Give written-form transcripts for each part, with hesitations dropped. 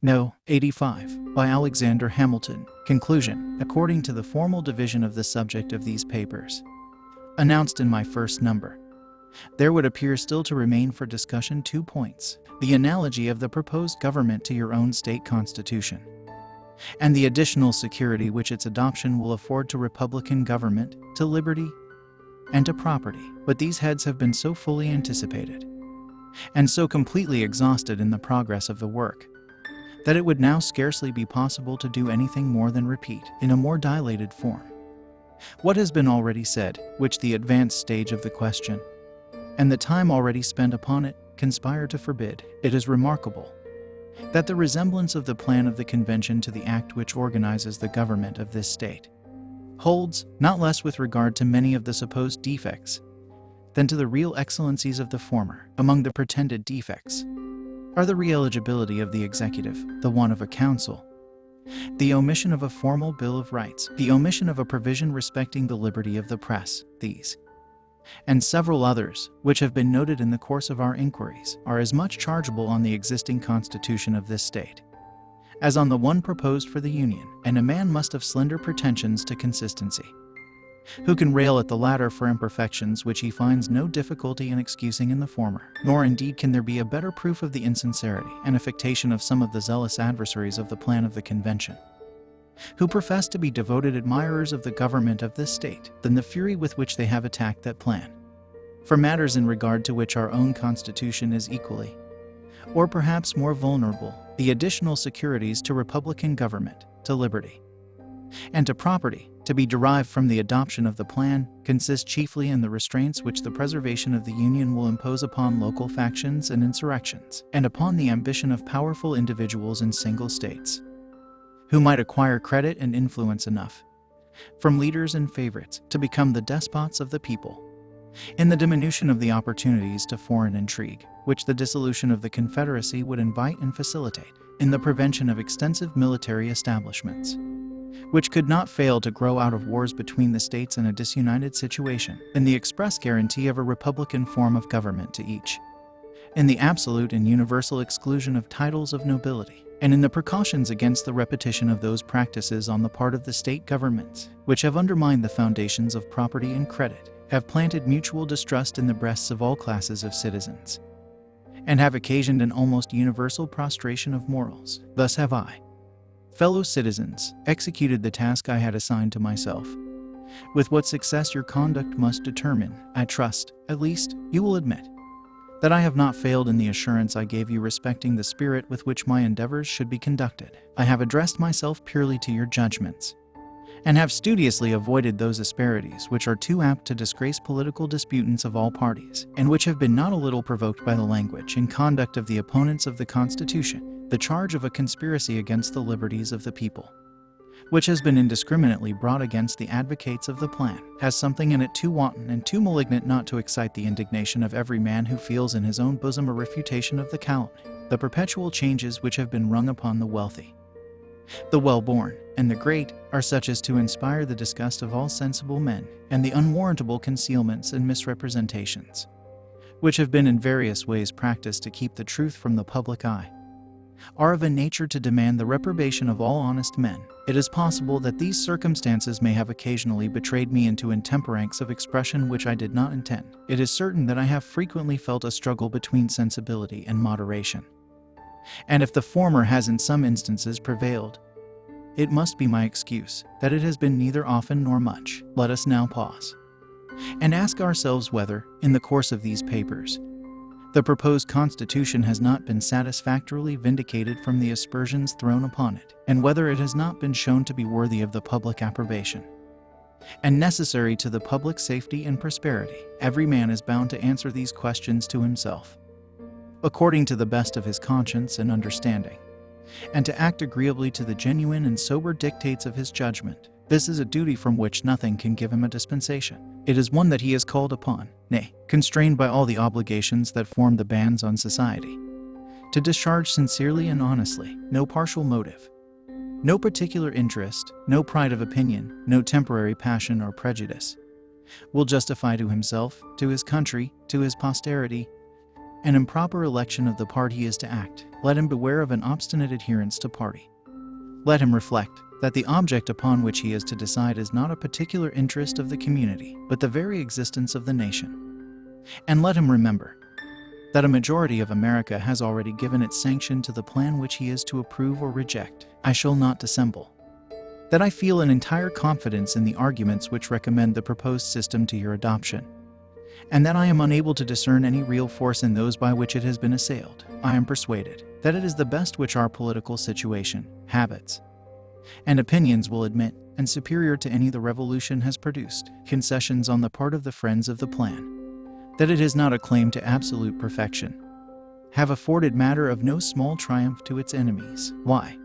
No. 85, by Alexander Hamilton. Conclusion. According to the formal division of the subject of these papers, announced in my first number, there would appear still to remain for discussion 2 points: the analogy of the proposed government to your own state constitution, and the additional security which its adoption will afford to republican government, to liberty, and to property. But these heads have been so fully anticipated, and so completely exhausted in the progress of the work, that it would now scarcely be possible to do anything more than repeat, in a more dilated form, what has been already said, which the advanced stage of the question, and the time already spent upon it, conspire to forbid. It is remarkable that the resemblance of the plan of the convention to the act which organizes the government of this state holds, not less with regard to many of the supposed defects than to the real excellencies of the former. Among the pretended defects are the re-eligibility of the executive, the want of a council, the omission of a formal Bill of Rights, the omission of a provision respecting the liberty of the press. These, and several others, which have been noted in the course of our inquiries, are as much chargeable on the existing constitution of this state as on the one proposed for the Union, and a man must have slender pretensions to consistency who can rail at the latter for imperfections which he finds no difficulty in excusing in the former. Nor indeed can there be a better proof of the insincerity and affectation of some of the zealous adversaries of the plan of the convention, who profess to be devoted admirers of the government of this state, than the fury with which they have attacked that plan, for matters in regard to which our own constitution is equally, or perhaps more vulnerable: the additional securities to republican government, to liberty, and to property, to be derived from the adoption of the plan, consist chiefly in the restraints which the preservation of the Union will impose upon local factions and insurrections, and upon the ambition of powerful individuals in single states, who might acquire credit and influence enough from leaders and favorites to become the despots of the people, in the diminution of the opportunities to foreign intrigue, which the dissolution of the Confederacy would invite and facilitate, in the prevention of extensive military establishments, which could not fail to grow out of wars between the states in a disunited situation, in the express guarantee of a republican form of government to each, in the absolute and universal exclusion of titles of nobility, and in the precautions against the repetition of those practices on the part of the state governments which have undermined the foundations of property and credit, have planted mutual distrust in the breasts of all classes of citizens, and have occasioned an almost universal prostration of morals. Thus have I, fellow citizens, executed the task I had assigned to myself. With what success your conduct must determine, I trust, at least, you will admit that I have not failed in the assurance I gave you respecting the spirit with which my endeavors should be conducted. I have addressed myself purely to your judgments, and have studiously avoided those asperities which are too apt to disgrace political disputants of all parties, and which have been not a little provoked by the language and conduct of the opponents of the Constitution. The charge of a conspiracy against the liberties of the people, which has been indiscriminately brought against the advocates of the plan, has something in it too wanton and too malignant not to excite the indignation of every man who feels in his own bosom a refutation of the calumny. The perpetual changes which have been rung upon the wealthy, the well-born, and the great are such as to inspire the disgust of all sensible men, and the unwarrantable concealments and misrepresentations, which have been in various ways practiced to keep the truth from the public eye, are of a nature to demand the reprobation of all honest men. It is possible that these circumstances may have occasionally betrayed me into intemperances of expression which I did not intend. It is certain that I have frequently felt a struggle between sensibility and moderation, and if the former has in some instances prevailed, it must be my excuse that it has been neither often nor much. Let us now pause and ask ourselves whether, in the course of these papers, the proposed Constitution has not been satisfactorily vindicated from the aspersions thrown upon it, and whether it has not been shown to be worthy of the public approbation and necessary to the public safety and prosperity. Every man is bound to answer these questions to himself, according to the best of his conscience and understanding, and to act agreeably to the genuine and sober dictates of his judgment. This is a duty from which nothing can give him a dispensation. It is one that he is called upon, nay, constrained by all the obligations that form the bands on society, to discharge sincerely and honestly. No partial motive, no particular interest, no pride of opinion, no temporary passion or prejudice will justify to himself, to his country, to his posterity, an improper election of the part he is to act, let him beware of an obstinate adherence to party. Let him reflect that the object upon which he is to decide is not a particular interest of the community, but the very existence of the nation. And let him remember that a majority of America has already given its sanction to the plan which he is to approve or reject. I shall not dissemble that I feel an entire confidence in the arguments which recommend the proposed system to your adoption, and that I am unable to discern any real force in those by which it has been assailed. I am persuaded that it is the best which our political situation, habits, and opinions will admit, and superior to any the revolution has produced. Concessions on the part of the friends of the plan, that it has not a claim to absolute perfection, have afforded matter of no small triumph to its enemies. Why,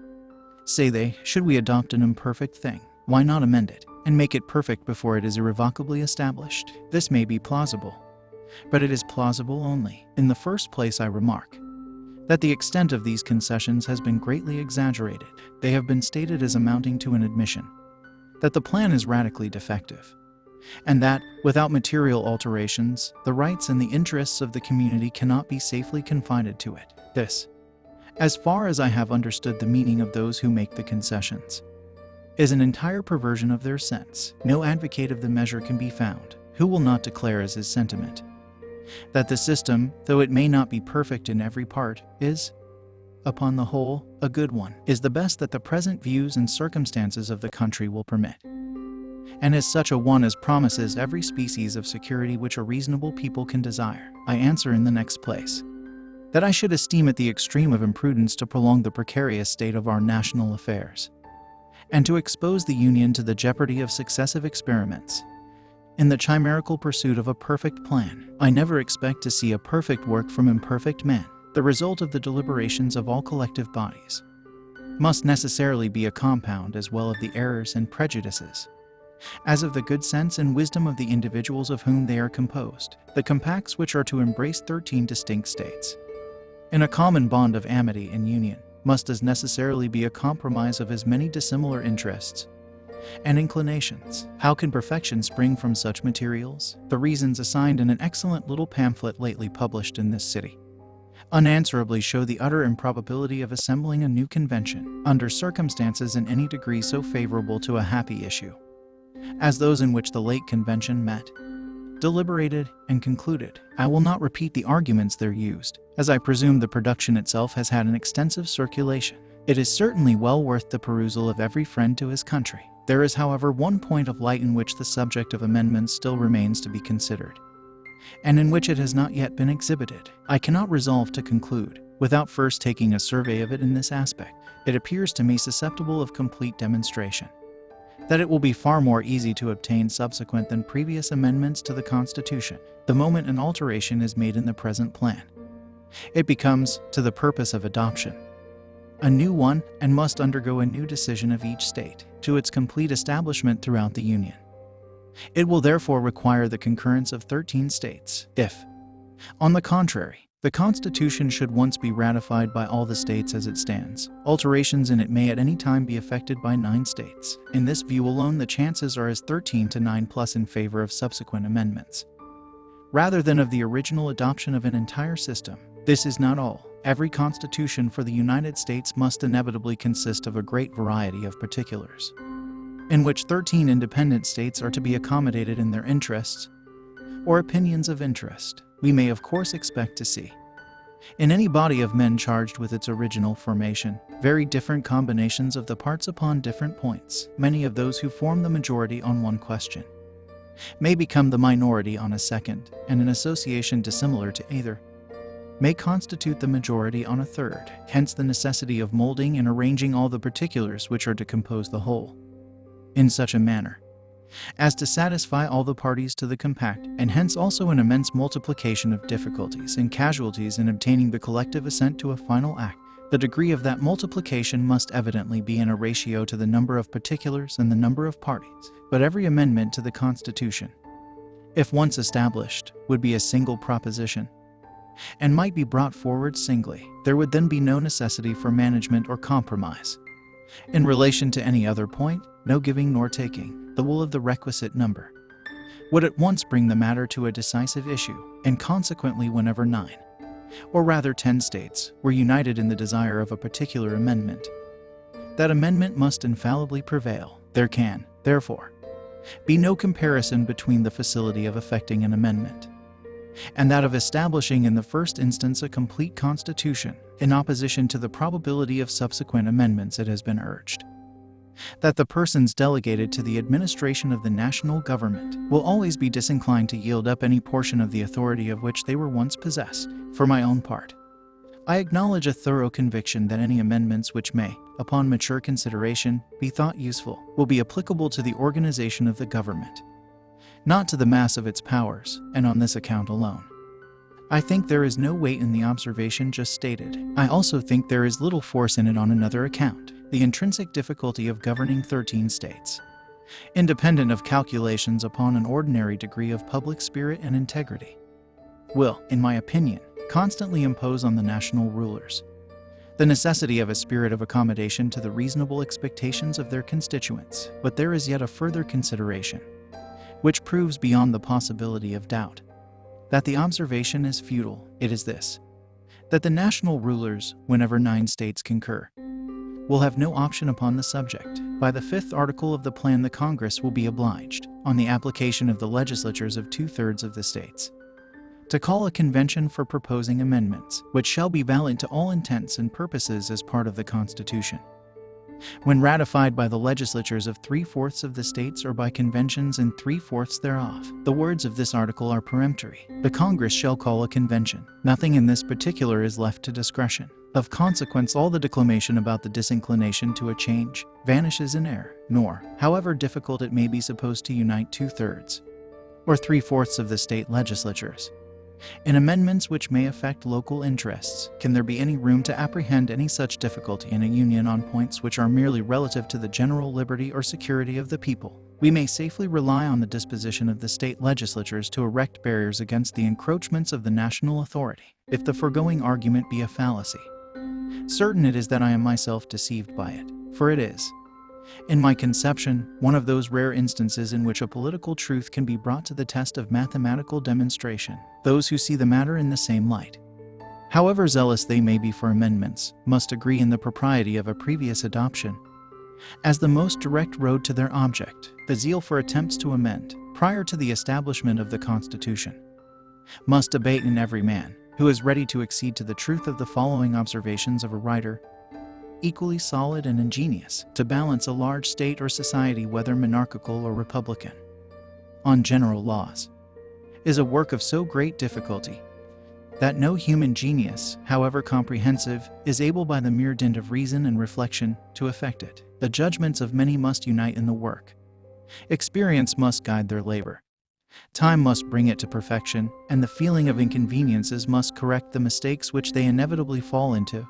say they, should we adopt an imperfect thing? Why not amend it, and make it perfect before it is irrevocably established? This may be plausible, but it is plausible only. In the first place, I remark that the extent of these concessions has been greatly exaggerated. They have been stated as amounting to an admission that the plan is radically defective, and that, without material alterations, the rights and the interests of the community cannot be safely confided to it. This, as far as I have understood the meaning of those who make the concessions, is an entire perversion of their sense. No advocate of the measure can be found who will not declare as his sentiment that the system, though it may not be perfect in every part, is, upon the whole, a good one, is the best that the present views and circumstances of the country will permit, and is such a one as promises every species of security which a reasonable people can desire. I answer in the next place that I should esteem it the extreme of imprudence to prolong the precarious state of our national affairs, and to expose the Union to the jeopardy of successive experiments in the chimerical pursuit of a perfect plan. I never expect to see a perfect work from imperfect men. The result of the deliberations of all collective bodies must necessarily be a compound as well of the errors and prejudices as of the good sense and wisdom of the individuals of whom they are composed. The compacts which are to embrace 13 distinct states in a common bond of amity and union must as necessarily be a compromise of as many dissimilar interests and inclinations. How can perfection spring from such materials? The reasons assigned in an excellent little pamphlet lately published in this city unanswerably show the utter improbability of assembling a new convention under circumstances in any degree so favorable to a happy issue as those in which the late convention met, deliberated, and concluded. I will not repeat the arguments there used, as I presume the production itself has had an extensive circulation. It is certainly well worth the perusal of every friend to his country. There is, however, one point of light in which the subject of amendments still remains to be considered, and in which it has not yet been exhibited. I cannot resolve to conclude without first taking a survey of it in this aspect. It appears to me susceptible of complete demonstration that it will be far more easy to obtain subsequent than previous amendments to the Constitution. The moment an alteration is made in the present plan, it becomes, to the purpose of adoption, a new one, and must undergo a new decision of each state to its complete establishment throughout the Union. It will therefore require the concurrence of 13 states. If, on the contrary, the Constitution should once be ratified by all the states as it stands, alterations in it may at any time be effected by 9 states. In this view alone, the chances are as 13 to 9 plus in favor of subsequent amendments, rather than of the original adoption of an entire system. This is not all. Every constitution for the United States must inevitably consist of a great variety of particulars, in which 13 independent states are to be accommodated in their interests or opinions of interest. We may of course expect to see, in any body of men charged with its original formation, very different combinations of the parts upon different points. Many of those who form the majority on one question may become the minority on a second, and an association dissimilar to either may constitute the majority on a third. Hence the necessity of molding and arranging all the particulars which are to compose the whole in such a manner as to satisfy all the parties to the compact, and hence also an immense multiplication of difficulties and casualties in obtaining the collective assent to a final act. The degree of that multiplication must evidently be in a ratio to the number of particulars and the number of parties. But every amendment to the Constitution, if once established, would be a single proposition, and might be brought forward singly. There would then be no necessity for management or compromise. In relation to any other point, no giving nor taking. The will of the requisite number would at once bring the matter to a decisive issue, and consequently whenever 9 or rather 10 states, were united in the desire of a particular amendment. That amendment must infallibly prevail. There can, therefore, be no comparison between the facility of effecting an amendment and that of establishing in the first instance a complete constitution in opposition to the probability of subsequent amendments. It has been urged that the persons delegated to the administration of the national government will always be disinclined to yield up any portion of the authority of which they were once possessed. For my own part, I acknowledge a thorough conviction that any amendments which may, upon mature consideration, be thought useful, will be applicable to the organization of the government, not to the mass of its powers, and on this account alone. I think there is no weight in the observation just stated. I also think there is little force in it on another account: the intrinsic difficulty of governing 13 states, independent of calculations upon an ordinary degree of public spirit and integrity, will, in my opinion, constantly impose on the national rulers the necessity of a spirit of accommodation to the reasonable expectations of their constituents. But there is yet a further consideration, which proves beyond the possibility of doubt that the observation is futile. It is this: that the national rulers, whenever 9 states concur, will have no option upon the subject. By the 5th article of the plan, the Congress will be obliged, on the application of the legislatures of 2/3 of the states, to call a convention for proposing amendments, which shall be valid to all intents and purposes as part of the Constitution. When ratified by the legislatures of 3/4 of the states or by conventions in 3/4 thereof, the words of this article are peremptory: the Congress shall call a convention. Nothing in this particular is left to discretion. Of consequence, all the declamation about the disinclination to a change vanishes in air, nor, however difficult it may be supposed to unite 2/3 or 3/4 of the state legislatures in amendments which may affect local interests, can there be any room to apprehend any such difficulty in a union on points which are merely relative to the general liberty or security of the people. We may safely rely on the disposition of the state legislatures to erect barriers against the encroachments of the national authority. If the foregoing argument be a fallacy, certain it is that I am myself deceived by it, for it is, in my conception, one of those rare instances in which a political truth can be brought to the test of mathematical demonstration. Those who see the matter in the same light, however zealous they may be for amendments, must agree in the propriety of a previous adoption as the most direct road to their object. The zeal for attempts to amend, prior to the establishment of the Constitution, must abate in every man who is ready to accede to the truth of the following observations of a writer, equally solid and ingenious, to balance a large state or society, whether monarchical or republican, on general laws, is a work of so great difficulty that no human genius, however comprehensive, is able by the mere dint of reason and reflection to effect it. The judgments of many must unite in the work. Experience must guide their labor. Time must bring it to perfection, and the feeling of inconveniences must correct the mistakes which they inevitably fall into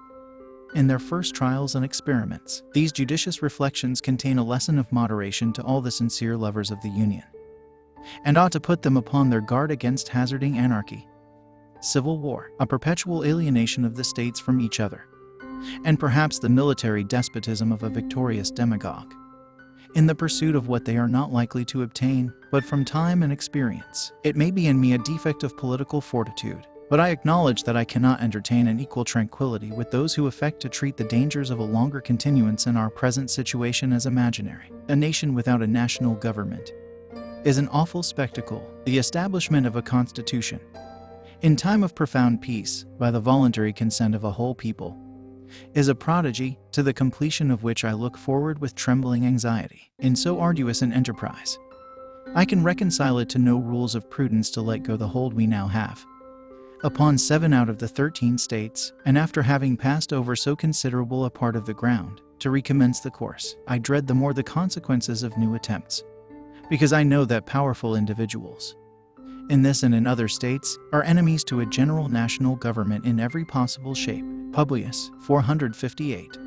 in their first trials and experiments. These judicious reflections contain a lesson of moderation to all the sincere lovers of the Union, and ought to put them upon their guard against hazarding anarchy, civil war, a perpetual alienation of the states from each other, and perhaps the military despotism of a victorious demagogue, in the pursuit of what they are not likely to obtain but from time and experience. It may be in me a defect of political fortitude, but I acknowledge that I cannot entertain an equal tranquility with those who affect to treat the dangers of a longer continuance in our present situation as imaginary. A nation without a national government is an awful spectacle. The establishment of a constitution, in time of profound peace, by the voluntary consent of a whole people, is a prodigy, to the completion of which I look forward with trembling anxiety. In so arduous an enterprise, I can reconcile it to no rules of prudence to let go the hold we now have upon 7 out of the 13 states, and after having passed over so considerable a part of the ground, to recommence the course. I dread the more the consequences of new attempts, because I know that powerful individuals, in this and in other states, are enemies to a general national government in every possible shape. Publius, 458.